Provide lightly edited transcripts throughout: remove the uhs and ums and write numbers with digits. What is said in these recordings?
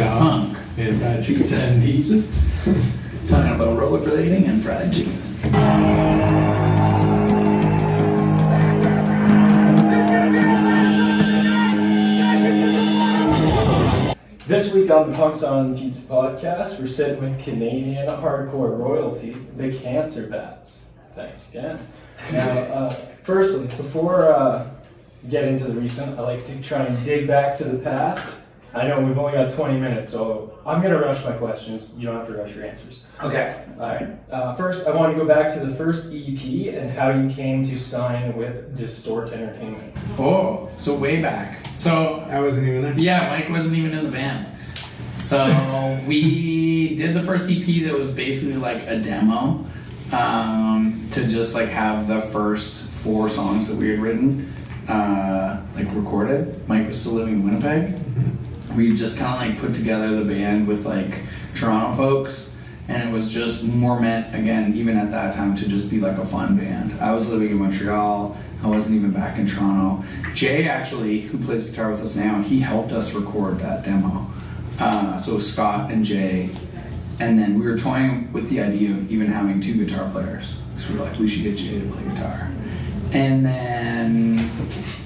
Punk. And fried chicken. Pizza and pizza. Talking about rollerblading and fried chicken. This week on the Punks on Pizza podcast, we're sitting with Canadian hardcore royalty, the Cancer Bats. Thanks again. Now, firstly, before getting to the recent, I like to try and dig back to the past. I know we've only got 20 minutes, so I'm going to rush my questions. You don't have to rush your answers. Okay. All right. First, I want to go back to the first EP and how you came to sign with Distort Entertainment. Oh, so way back. So I wasn't even there. yeah, Mike wasn't even in the band. So we did the first EP that was basically like a demo to just like have the first 4 songs that we had written like recorded. Mike was still living in Winnipeg. We just kind of like put together the band with like Toronto folks, and it was just more meant, again, even at that time, to just be like a fun band. I was living in Montreal. I wasn't even back in Toronto. Jay, actually, who plays guitar with us now, he helped us record that demo. So Scott and Jay, and then we were toying with the idea of even having 2 guitar players. So we were like, we should get Jay to play guitar. And then,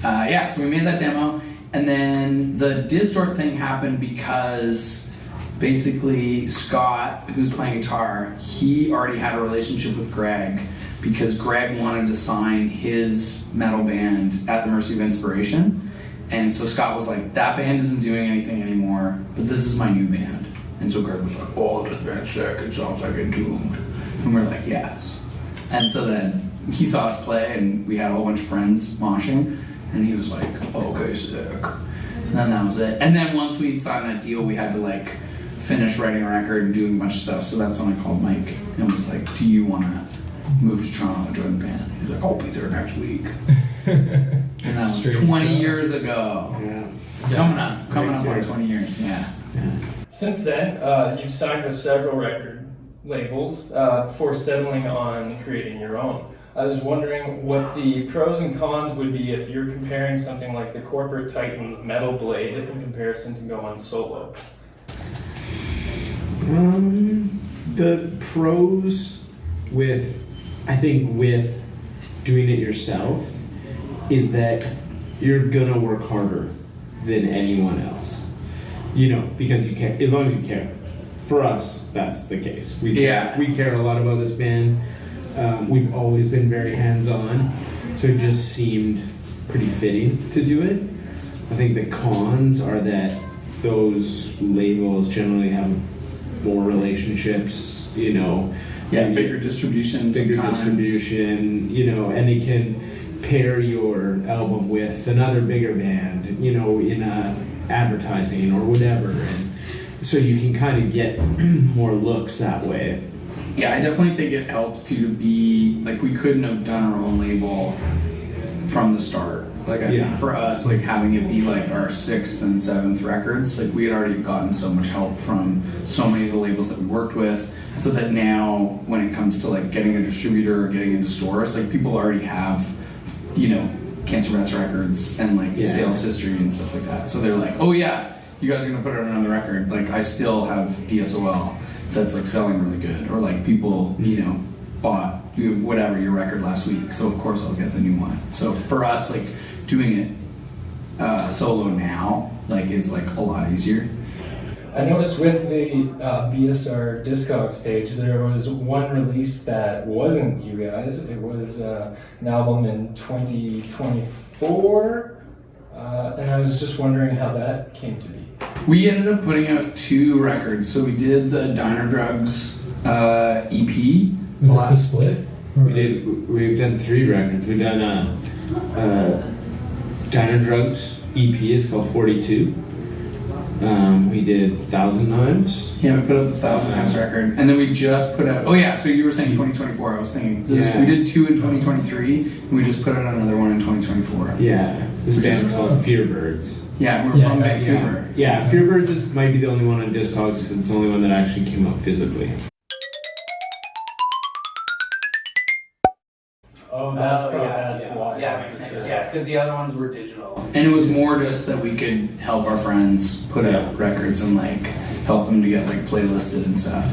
so we made that demo. And then the Distort thing happened because basically Scott, who's playing guitar, he already had a relationship with Greg because Greg wanted to sign his metal band at the Mercy of Inspiration. And so Scott was like, that band isn't doing anything anymore, but this is my new band. And so Greg was like, oh, this band's sick, it sounds like Entombed. And we're like, yes. And so then he saw us play and we had a whole bunch of friends moshing. And he was like, okay, sick. And then that was it. And then once we'd signed that deal, we had to like finish writing a record and doing a bunch of stuff. So that's when I called Mike and was like, do you want to move to Toronto and join the band? He's like, I'll be there next week. And that was 20 years ago. Yeah. Coming up on 20 years, yeah. Since then, you've signed with several record labels before settling on creating your own. I was wondering what the pros and cons would be if you're comparing something like the Corporate Titan Metal Blade in comparison to going solo. The pros with doing it yourself is that you're gonna work harder than anyone else. You know, because you care, as long as you care. For us, that's the case. We care a lot about this band. We've always been very hands-on, so it just seemed pretty fitting to do it. I think the cons are that those labels generally have more relationships, you know. Yeah, bigger distribution, you know, and they can pair your album with another bigger band, you know, in advertising or whatever, and so you can kind of get more looks that way. Yeah, I definitely think it helps to be, like, we couldn't have done our own label from the start. Like, I think for us, like, having it be, like, our 6th and 7th records, like, we had already gotten so much help from so many of the labels that we worked with, so that now, when it comes to, like, getting a distributor or getting into stores, like, people already have, you know, Cancer Bats records and, like, sales history and stuff like that. So they're like, oh, yeah, you guys are going to put it on another record. Like, I still have DSOL. That's like selling really good, or like people, you know, bought whatever your record last week, so of course I'll get the new one. So for us, like doing it solo now, like is like a lot easier. I noticed with the BSR Discogs page, there was one release that wasn't you guys. It was an album in 2024, and I was just wondering how that came to be. We ended up putting out 2 records. So we did the Diner Drugs EP. Was that the split? We've done 3 records. We've done Diner Drugs EP. It's called 42. We did 1,000 Knives. Yeah, we put out the 1,000 Knives record, and then we just put out. Oh yeah, so you were saying 2024. I was thinking we did 2 in 2023, and we just put out another one in 2024. Yeah, this band called Fearbirds. Yeah, we're from Vancouver. Yeah, Fearbirds might be the only one on Discogs because it's the only one that actually came out physically. Oh, that's why. Yeah, makes sense. Yeah, because the other ones were digital. And it was more just that we could help our friends put out records and like help them to get like playlisted and stuff.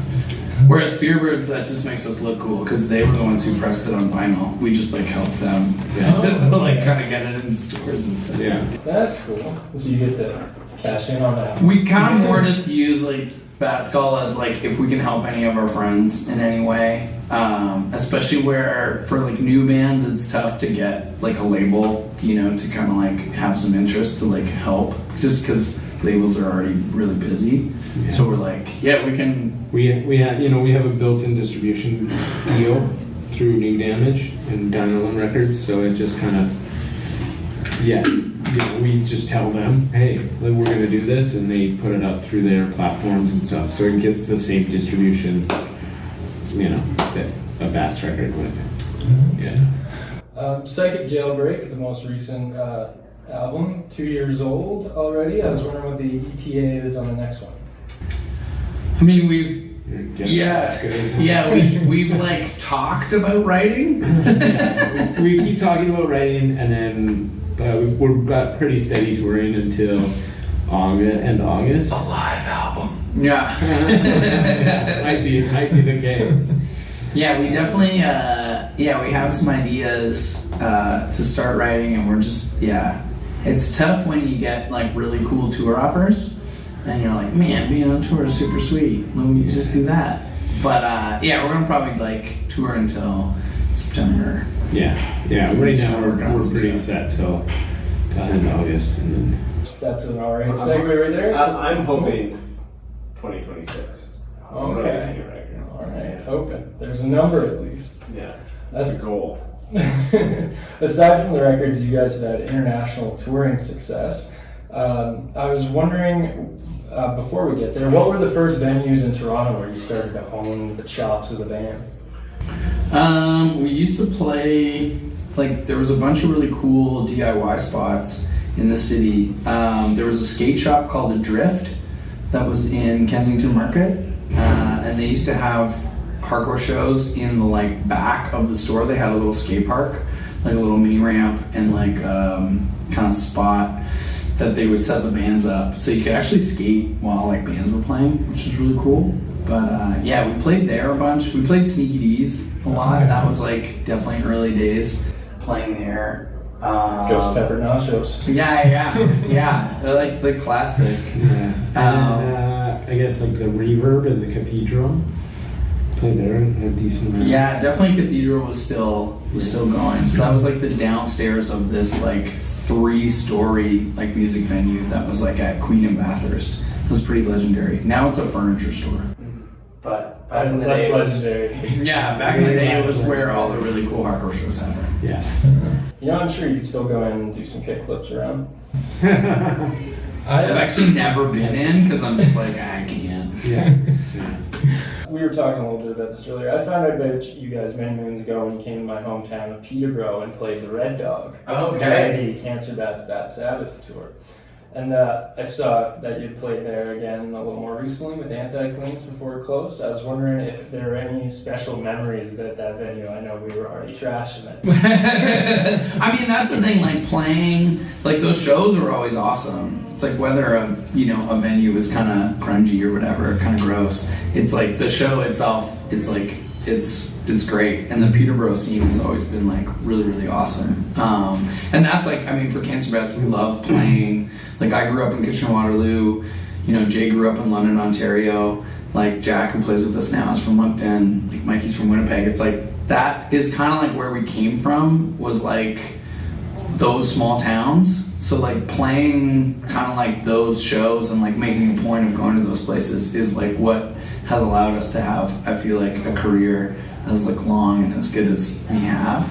Whereas Fearbirds, that just makes us look cool because they were the ones who pressed it on vinyl. We just like helped them like kind of get it into stores and stuff. Yeah. That's cool. So you get to cash in on that. We kind of more just use like Bat Skull as like if we can help any of our friends in any way, especially where for like new bands it's tough to get like a label, you know, to kind of like have some interest to like help, just because labels are already really busy. Yeah. So we're like, yeah, we can. We have a built-in distribution deal through New Damage and Dynamite Records, so it just kind of, we just tell them, hey, we're going to do this, and they put it up through their platforms and stuff, so it gets the same distribution, that a Bats record would. Yeah. Psychic Jailbreak, the most recent album, 2 years old already. I was wondering what the ETA is on the next one. I mean, we've like talked about writing. We keep talking about writing, and then we've got pretty steady touring until end of August. A live album. Yeah. might be the case. Yeah, we definitely we have some ideas to start writing, and we're just it's tough when you get like really cool tour offers and you're like, man, being on tour is super sweet, let me just do that. But we're gonna probably like tour until September. Right now we're pretty set till end of August, and then that's an alright segue right there. I'm hoping 2026. Okay. Alright, hoping. There's a number at least. Yeah, that's the goal. Aside from the records, you guys have had international touring success. I was wondering, before we get there, what were the first venues in Toronto where you started to hone the chops of the band? We used to play, like, there was a bunch of really cool DIY spots in the city. There was a skate shop called Adrift that was in Kensington Market, and they used to have hardcore shows in the like back of the store. They had a little skate park, like a little mini ramp, and like kind of spot that they would set the bands up, so you could actually skate while like bands were playing, which is really cool. But we played there a bunch. We played Sneaky D's a lot. That was like definitely early days playing there. Ghost Pepper Nachos. Yeah. They're like the classic. And I guess like the Reverb and the Cathedral. Played there a decent amount. Yeah, definitely Cathedral was still going. So that was like the downstairs of this like 3-story like music venue that was like at Queen and Bathurst. It was pretty legendary. Now it's a furniture store. But back in the Less day, legendary. Back in the day it was where all the really cool hardcore shows happened. Yeah. I'm sure you could still go in and do some kick flips around. I've actually never been in because I'm just like, I can't. Yeah. We were talking a little bit about this earlier. I found out about you guys many moons ago when you came to my hometown of Peterborough and played the Red Dog. Okay. The Cancer Bats Bat Sabbath tour. And I saw that you played there again a little more recently with Acclaimed before it closed. I was wondering if there are any special memories about that venue. I know we were already trashing it. I mean, that's the thing, like playing, like those shows were always awesome. It's like whether a venue is kind of grungy or whatever, kind of gross. It's like the show itself, it's like, it's great. And the Peterborough scene has always been like really, really awesome. And that's like, I mean, for Cancer Bats, we love playing. Like I grew up in Kitchener-Waterloo, Jay grew up in London, Ontario. Like Jack, who plays with us now, is from Moncton. Like Mikey's from Winnipeg. It's like, that is kind of like where we came from, was like those small towns. So like playing kind of like those shows and like making a point of going to those places is like what has allowed us to have, I feel like, a career as like long and as good as we have.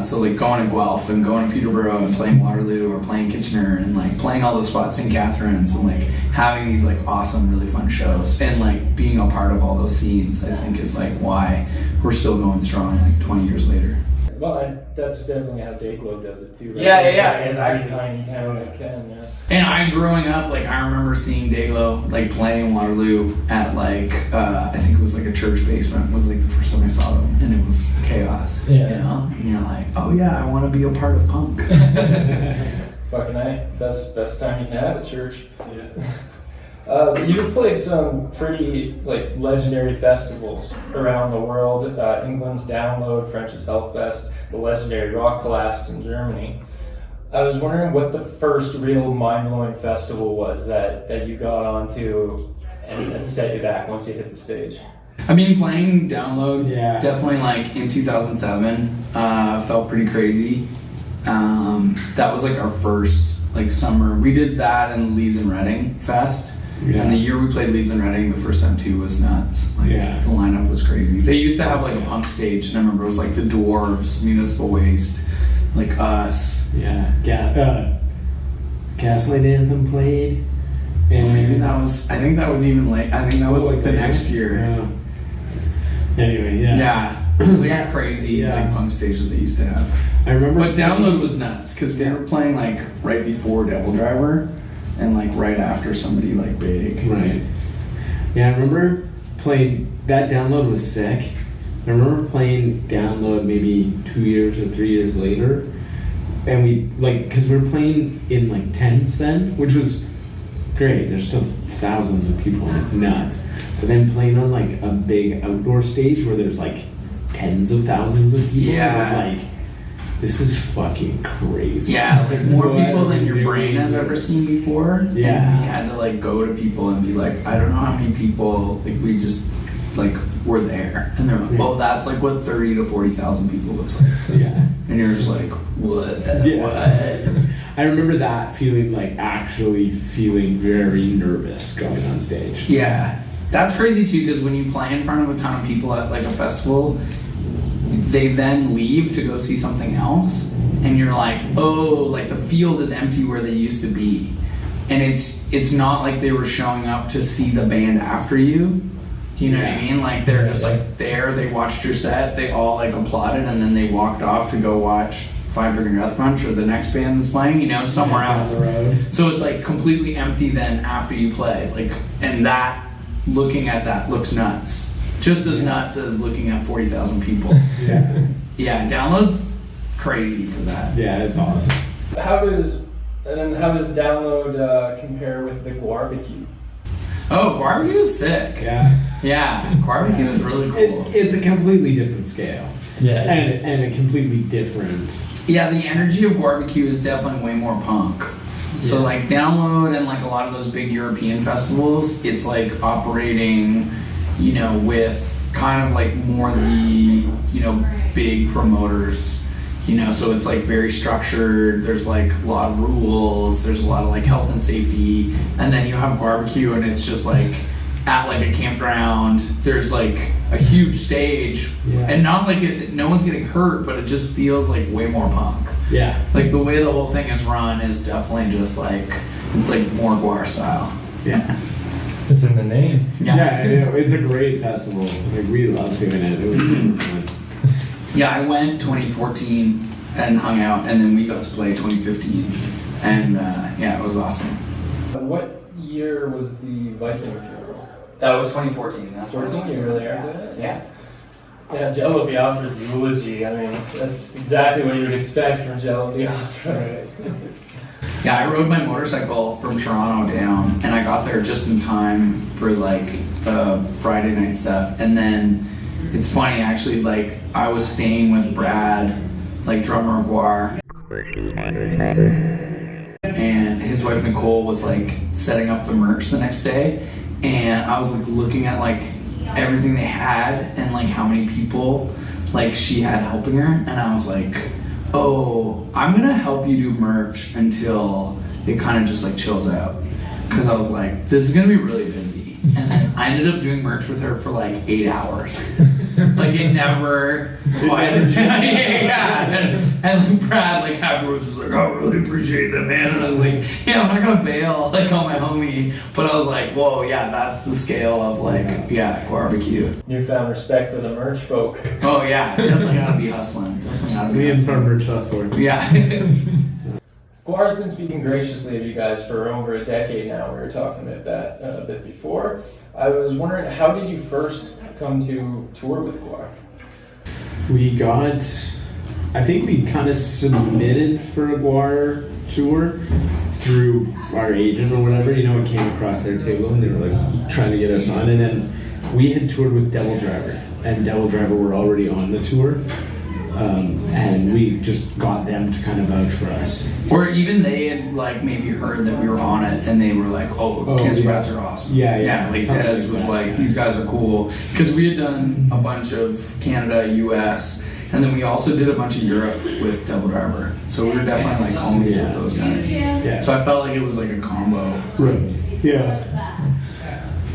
So like going to Guelph and going to Peterborough and playing Waterloo or playing Kitchener and like playing all those spots in Catherine's and like having these like awesome, really fun shows and like being a part of all those scenes, I think is like why we're still going strong like 20 years later. Well, that's definitely how Dayglow does it too, right? Yeah, Every exactly. tiny town that can, yeah. And I growing up, like I remember seeing Dayglow like playing Waterloo at like I think it was like a church basement was like the first time I saw them, and it was chaos. Yeah. And you're like, oh yeah, I want to be a part of punk. Fucking A. Best time you can have at church. Yeah. You've played some pretty like legendary festivals around the world. England's Download, French's Hellfest, the legendary Rock Blast in Germany. I was wondering what the first real mind-blowing festival was that you got onto and set you back once you hit the stage. I mean, playing Download, Yeah. definitely like in 2007, felt pretty crazy. That was like our first like summer. We did that and Leeds and Reading Fest. Yeah. And the year we played Leeds and Reading the first time too was nuts. Like the lineup was crazy. They used to have like a punk stage, and I remember it was like the Dwarves, Municipal Waste, like us. Yeah. Gaslight Anthem played. And Maybe that was, I think that was even late. I think that was like the next year. Yeah. Anyway, yeah. Yeah. It was like a crazy like punk stage that they used to have. I remember. But Download was nuts because we were playing like right before Devil Driver and like right after somebody like big. Right. Yeah, I remember playing, that Download was sick. I remember playing Download maybe 2 years or 3 years later. And we, like, because we were playing in like tents then, which was great. There's still thousands of people and it's nuts. But then playing on like a big outdoor stage where there's like tens of thousands of people, Yeah. it was like, this is fucking crazy. Yeah, like more What people are than we your brain doing has here? ever seen before. Yeah. And we had to like go to people and be like, I don't know how many people, like we just like were there. And they're like, oh, that's like what 30 to 40,000 people looks like. Yeah. And you're just like, what? Yeah. What? I remember that feeling, like actually feeling very nervous going on stage. Yeah. That's crazy too, because when you play in front of a ton of people at like a festival, they then leave to go see something else, and you're like, oh, like the field is empty where they used to be, and it's not like they were showing up to see the band after you. Do you know what I mean? Like they're just like there, they watched your set, they all like applauded, and then they walked off to go watch Five Finger Death Punch or the next band that's playing, you know, somewhere Down else. the road. So it's like completely empty then after you play, like, and that looking at that looks nuts. Just as nuts as looking at 40,000 people. Yeah. Yeah, Download's crazy for that. Yeah, it's awesome. How does Download compare with the barbecue? Oh, Barbecue is sick. Yeah. Yeah, Barbecue is really cool. It's a completely different scale. Yeah. And a completely different. Yeah, the energy of Barbecue is definitely way more punk. So like Download and like a lot of those big European festivals, it's like operating, you know, with kind of like more the, you know, big promoters, you know, so it's like very structured, there's like a lot of rules, there's a lot of like health and safety, and then you have Barbecue and it's just like at like a campground, there's like a huge stage, and not like no one's getting hurt, but it just feels like way more punk. Yeah. Like the way the whole thing is run is definitely just like, it's like more GWAR style. Yeah. It's in the name. Yeah, it's a great festival. Like we love doing it. It was super fun. Yeah, I went 2014 and hung out, and then we got to play 2015, and yeah, it was awesome. What year was the Viking funeral? That was 2014. That's 14? You really are doing it? Yeah. Yeah, Jello Biafra's eulogy. I mean, that's exactly what you would expect from Jello Biafra. Yeah, I rode my motorcycle from Toronto down, and I got there just in time for like the Friday night stuff. And then it's funny, actually, like I was staying with Brad, like drummer of GWAR, and his wife Nicole was like setting up the merch the next day, and I was like looking at like everything they had and like how many people like she had helping her, and I was like, oh, I'm gonna help you do merch until it kind of just like chills out, because I was like, this is gonna be really busy. And then I ended up doing merch with her for like 8 hours. Like it never quieted down. Yeah. And like Brad like afterwards was like, oh, I really appreciate that, man. And I was like, yeah, I'm not gonna bail like on my homie. But I was like, whoa, yeah, that's the scale of like, yeah, barbecue. Newfound respect for the merch folk. Oh yeah, definitely gotta be hustling. Definitely gotta be Me and hustling. Server Hustler. Yeah. GWAR's been speaking graciously of you guys for over a decade now. We were talking about that a bit before. I was wondering, how did you first come to tour with GWAR? We got, I think we kind of submitted for a GWAR tour through our agent or whatever. You know, it came across their table and they were like trying to get us on. And then we had toured with Devil Driver, and Devil Driver were already on the tour. And we just got them to kind of vouch for us. Or even they had like maybe heard that we were on it, and they were like, "Oh, Cancer Bats are awesome." Yeah. Like Something Des was that. like, "These guys are cool," because we had done a bunch of Canada, U.S., and then we also did a bunch of Europe with Devil Driver. So we were definitely like homies with those guys. Yeah. So I felt like it was like a combo. Right. Yeah.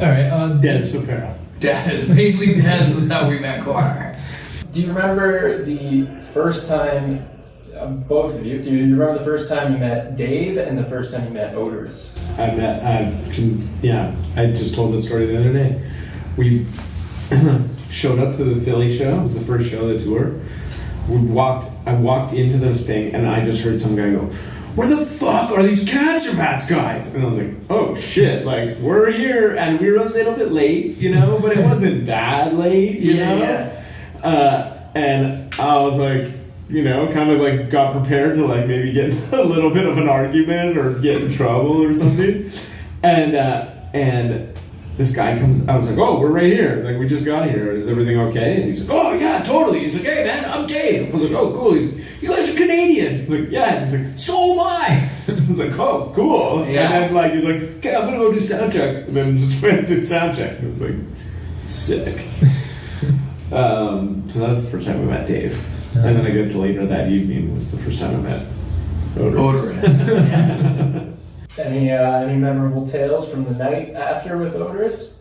All right. Des Fafaro. Des, basically Des was how we met GWAR. Do you remember the first time, both of you, do you remember the first time you met Dave and the first time you met Odorous? I just told the story the other day. We showed up to the Philly show. It was the first show of the tour. I walked into the thing and I just heard some guy go, "Where the fuck are these Cancer Bats guys?" And I was like, "Oh shit, like we're here," and we were a little bit late, you know, but it wasn't bad late, you know? Yeah. And I was like, you know, kind of like got prepared to like maybe get a little bit of an argument or get in trouble or something. And this guy comes, I was like, "Oh, we're right here. Like, we just got here. Is everything okay?" And he's like, "Oh, yeah, totally." He's like, "Hey, man, I'm Dave." I was like, "Oh, cool." He's like, "You guys are Canadian." He's like, "Yeah." He's like, "So am I." I was like, "Oh, cool." Yeah. And then, like, he's like, "Okay, I'm going to go do sound check." And then just went and did sound check. And it was like, sick. So that's the first time we met Dave. And then I guess later that evening was the first time I met Odorous. Any memorable tales from the night after with Odorous?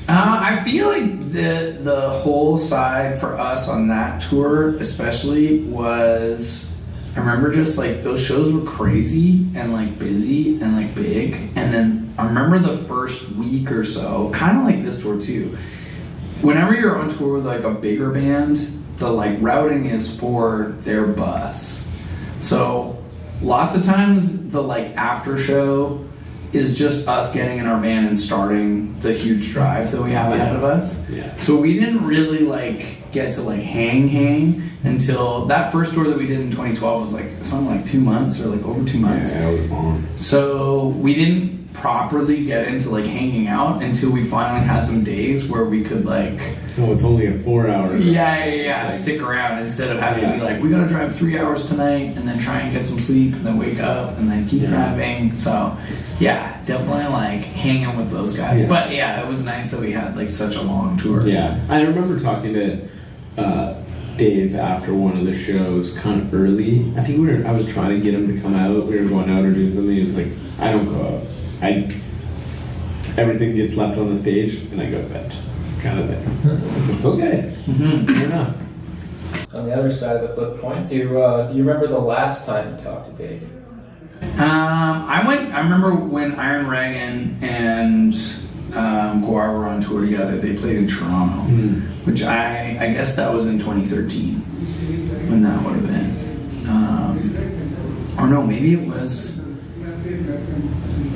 I feel like the whole side for us on that tour especially was, I remember just like those shows were crazy and like busy and like big, and then I remember the first week or so, kind of like this tour too, whenever you're on tour with like a bigger band, the like routing is for their bus. So lots of times the like after show is just us getting in our van and starting the huge drive that we have ahead of us. Yeah. So we didn't really like get to like hang until that first tour that we did in 2012 was like something like 2 months or like over 2 months. Yeah, it was long. So we didn't properly get into like hanging out until we finally had some days where we could like it's only a 4 hour. Yeah, stick around instead of having to be like, we gotta drive 3 hours tonight and then try and get some sleep and then wake up and then keep driving. So yeah, definitely like hanging with those guys. Yeah. But yeah, it was nice that we had like such a long tour. Yeah, I remember talking to Dave after one of the shows kind of early. I think I was trying to get him to come out. We were going out or doing something. He was like, "I don't go out. Everything gets left on the stage and I go to bed," kind of thing. I was like, "Okay, fair enough." On the other side of the flip point, do you remember the last time you talked to Dave? I remember when Iron Reagan and GWAR were on tour together. They played in Toronto, which I guess that was in 2013 when that would have been. Or no, maybe it was.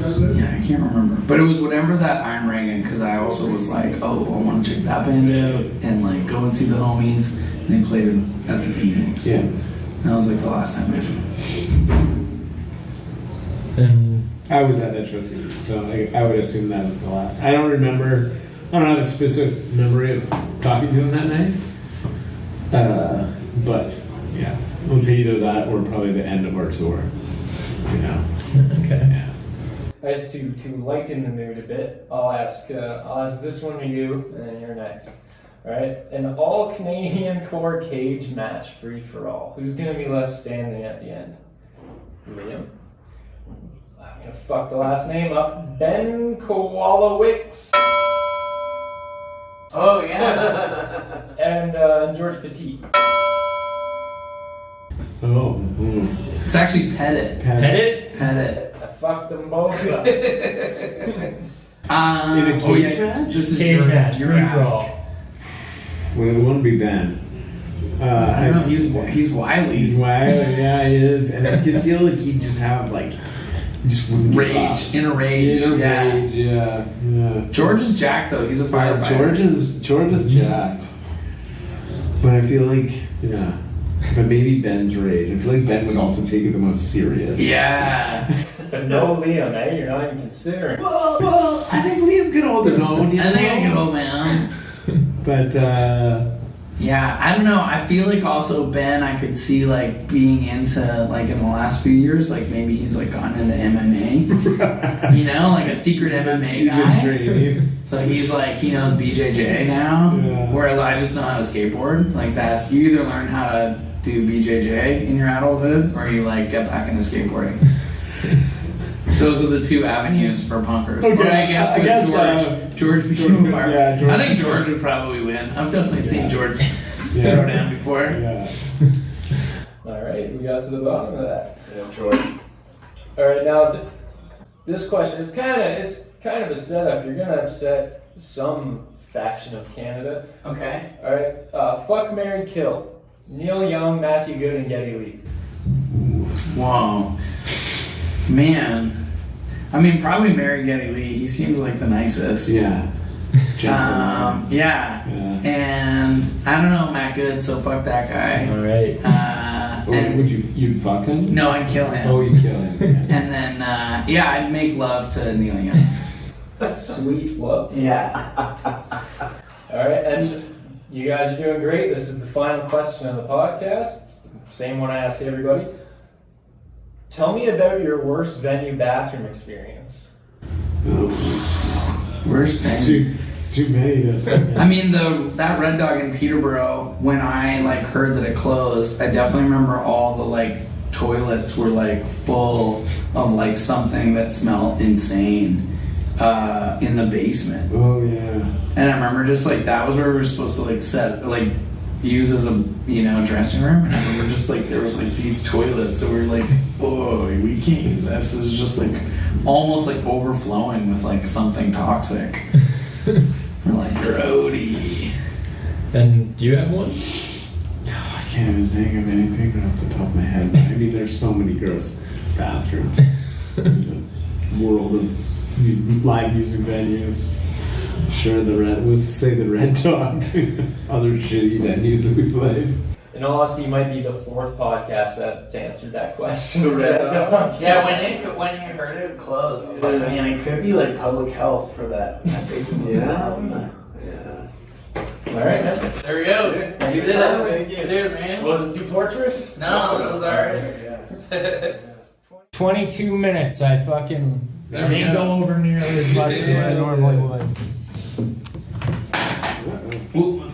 Yeah, I can't remember. But it was whatever that Iron Reagan, because I also was like, oh, I want to check that band out and like go and see the homies. And they played at the Phoenix. Yeah. That was like the last time I saw them. I was at that show too, so I would assume that was the last. I don't have a specific memory of talking to him that night. But yeah, I would say either that or probably the end of our tour. You know. Okay. Yeah. Guys, to lighten the mood a bit, I'll ask this one to you, and then you're next. All right, an all Canadian core cage match, free for all. Who's gonna be left standing at the end? Liam. I'm gonna fuck the last name up. Ben Kowalowicz. Oh, yeah. And George Petit. Oh. It's actually Pettit. Pettit? Pettit. I fucked them both up. In a cage match? This is Cage match, your free for ask. all. Well, it wouldn't be Ben. I don't know, he's wily. He's wild, yeah, he is, and I can feel like he'd just have like just wouldn't give up. In a rage. Yeah. George is jacked though. He's a firefighter. George is jacked, but I feel like But maybe Ben's rage. I feel like Ben would also take it the most serious. Yeah. But no Liam, eh? You're not even considering. Well, I think Liam could hold his own. You I think I know? can hold my own. But Yeah, I don't know. I feel like also Ben, I could see like being into like in the last few years, like maybe he's like gone into MMA. You know, like a secret MMA he's been guy. training. So he's like he knows BJJ now, Yeah. whereas I just know how to skateboard. Like that's you either learn how to do BJJ in your adulthood or you like get back into skateboarding. Those are the two avenues for punkers. Okay, Or I guess with George became a fire. yeah, George I think was- George would probably win. I've definitely seen George Yeah. throw down before. Yeah. All right, we got to the bottom of that. Yeah, George. All right, now this question it's kind of a setup. You're gonna upset some faction of Canada. Okay. All right, fuck, marry, kill. Neil Young, Matthew Good, and Geddy Lee. Whoa. Man. I mean, probably marry Geddy Lee. He seems like the nicest. Yeah. Yeah. Yeah. And I don't know Matt Good, so fuck that guy. All right. And Would you'd fuck him? no, I'd kill him. Oh, you'd kill him. Yeah. And then, yeah, I'd make love to Neil Young. Sweet love. Yeah. All right, and you guys are doing great. This is the final question of the podcast. It's the same one I ask everybody. Tell me about your worst venue bathroom experience. Worst thing. It's too many to fucking. I mean, that Red Dog in Peterborough, when I like heard that it closed, I definitely remember all the like toilets were like full of like something that smelled insane in the basement. Oh yeah. And I remember just like that was where we were supposed to like set like use as a dressing room, and I remember just like there was like these toilets that were like, oh, we can't use this. This is just like almost like overflowing with like something toxic. We're like grody. And do you have one? I can't even think of anything right off the top of my head. I mean, there's so many gross bathrooms. In the world of live music venues. Sure, let's say the Red Dog, other shitty venues that we played. In all honesty, you might be the fourth podcast that's answered that question. Yeah, when you heard it close, I was like, man, it could be like public health for that basement. Yeah. All right, man. There we go. You did it. Cheers, man. Was it too torturous? No, it was alright. 22 minutes. I fucking There we didn't go. go over nearly as much as I normally would. Uh-oh. Ooh,